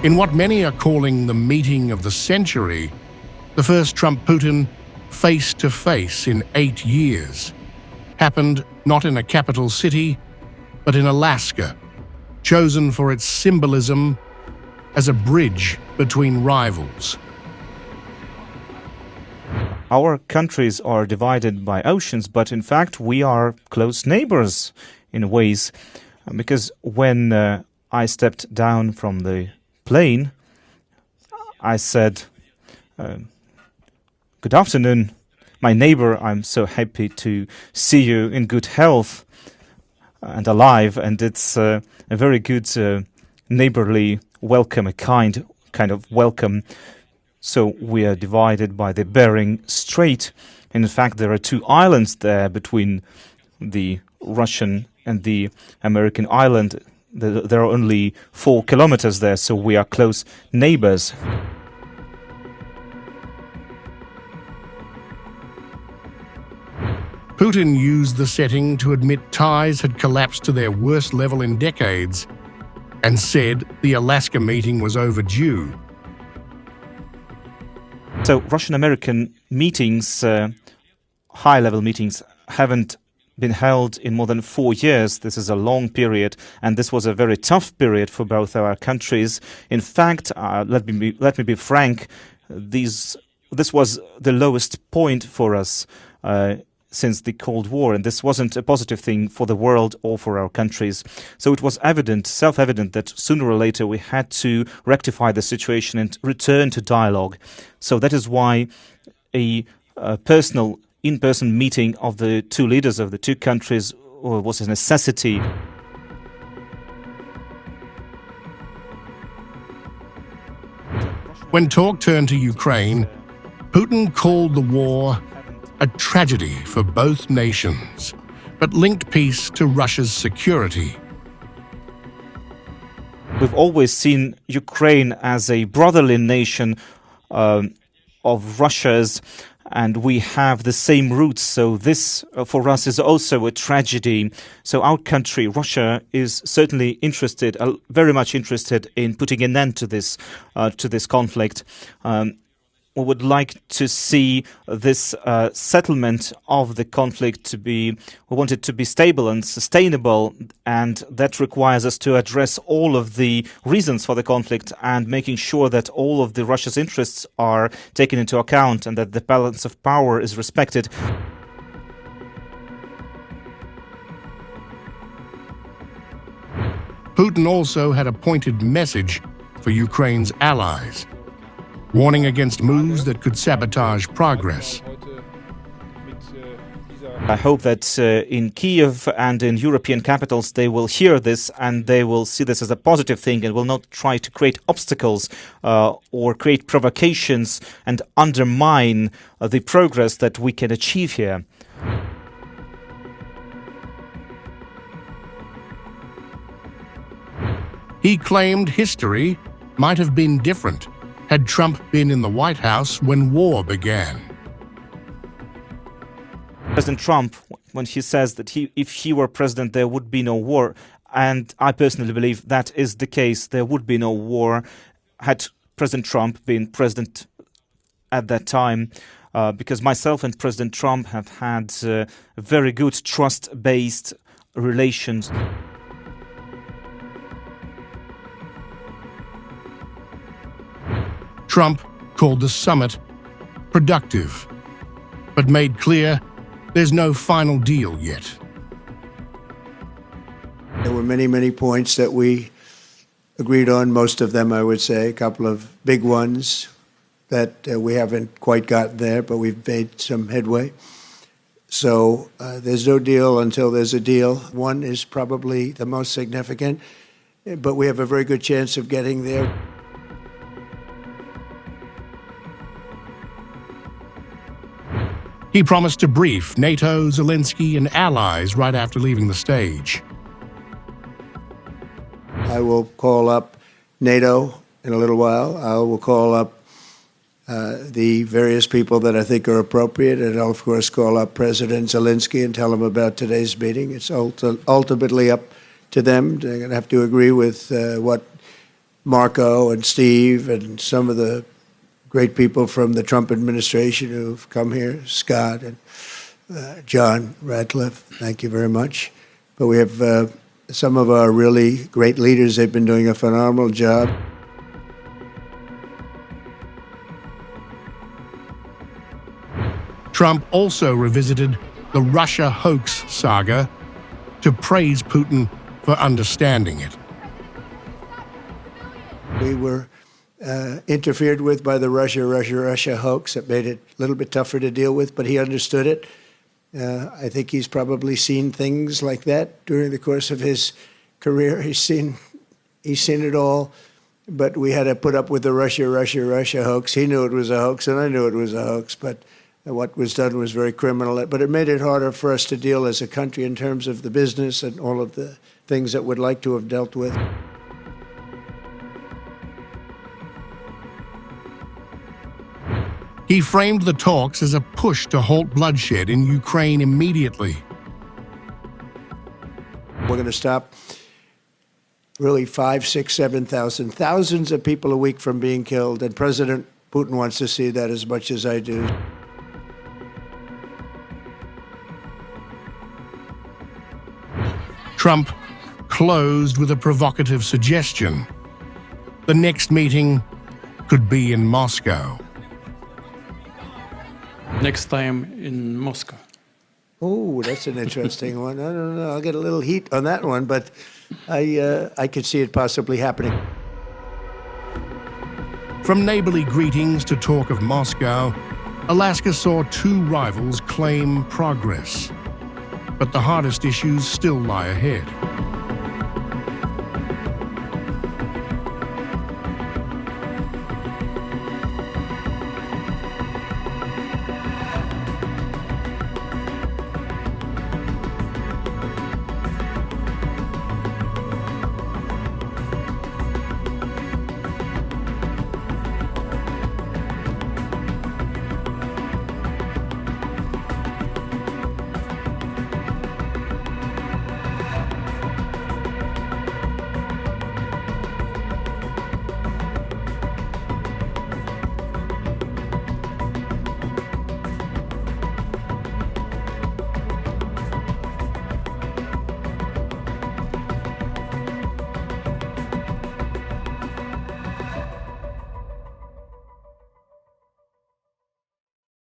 In what many are calling the meeting of the century, the first Trump-Putin face-to-face in 8 years happened not in a capital city, but in Alaska, chosen for its symbolism as a bridge between rivals. Our countries are divided by oceans, but in fact we are close neighbors in ways, because when I stepped down from the plane, I said, "Good afternoon, my neighbor. I'm so happy to see you in good health and alive." And it's a very good neighborly welcome, a kind of welcome. So we are divided by the Bering Strait. And in fact, there are 2 islands there between the Russian and the American island. There are only 4 kilometers there, so we are close neighbors. Putin used the setting to admit ties had collapsed to their worst level in decades and said the Alaska meeting was overdue. So Russian-American meetings, high-level meetings, haven't been held in more than 4 years. This is a long period, and this was a very tough period for both our countries. In fact, let me be frank, this was the lowest point for us since the Cold War, and this wasn't a positive thing for the world or for our countries. So it was evident, self-evident, that sooner or later we had to rectify the situation and return to dialogue. So that is why a personal, in-person meeting of the 2 leaders of the 2 countries was a necessity. When talk turned to Ukraine, Putin called the war a tragedy for both nations, but linked peace to Russia's security. We've always seen Ukraine as a brotherly nation of Russia's, and we have the same roots, so this for us is also a tragedy. So our country, Russia, is certainly interested, very much interested in putting an end to this conflict. We would like to see this settlement of the conflict to be, we want it to be stable and sustainable, and that requires us to address all of the reasons for the conflict and making sure that all of the Russia's interests are taken into account and that the balance of power is respected. Putin also had a pointed message for Ukraine's allies, warning against moves that could sabotage progress. I hope that in Kiev and in European capitals they will hear this and they will see this as a positive thing and will not try to create obstacles or create provocations and undermine the progress that we can achieve here. He claimed history might have been different had Trump been in the White House when war began. President Trump, when he says that if he were president, there would be no war, and I personally believe that is the case. There would be no war had President Trump been president at that time, because myself and President Trump have had very good trust-based relations. Trump called the summit productive, but made clear there's no final deal yet. There were many, many points that we agreed on, most of them, I would say, a couple of big ones that we haven't quite gotten there, but we've made some headway. So there's no deal until there's a deal. One is probably the most significant, but we have a very good chance of getting there. He promised to brief NATO, Zelensky, and allies right after leaving the stage. I will call up NATO in a little while. I will call up the various people that I think are appropriate, and I'll, of course, call up President Zelensky and tell him about today's meeting. It's ultimately up to them. They're going to have to agree with what Marco and Steve and some of the great people from the Trump administration who've come here, Scott and John Radcliffe. Thank you very much. But we have some of our really great leaders. They've been doing a phenomenal job. Trump also revisited the Russia hoax saga to praise Putin for understanding it. We were interfered with by the Russia hoax. It made it a little bit tougher to deal with, but he understood it. I think he's probably seen things like that during the course of his career. He's seen it all, but we had to put up with the Russia hoax. He knew it was a hoax, and I knew it was a hoax, but what was done was very criminal. But it made it harder for us to deal as a country in terms of the business and all of the things that we'd like to have dealt with. He framed the talks as a push to halt bloodshed in Ukraine immediately. We're going to stop really 5, 6, 7,000, thousands of people a week from being killed, and President Putin wants to see that as much as I do. Trump closed with a provocative suggestion. The next meeting could be in Moscow. Next time in Moscow. Oh, that's an interesting one. I don't know. I'll get a little heat on that one, but I could see it possibly happening. From neighborly greetings to talk of Moscow, Alaska saw two rivals claim progress. But the hardest issues still lie ahead.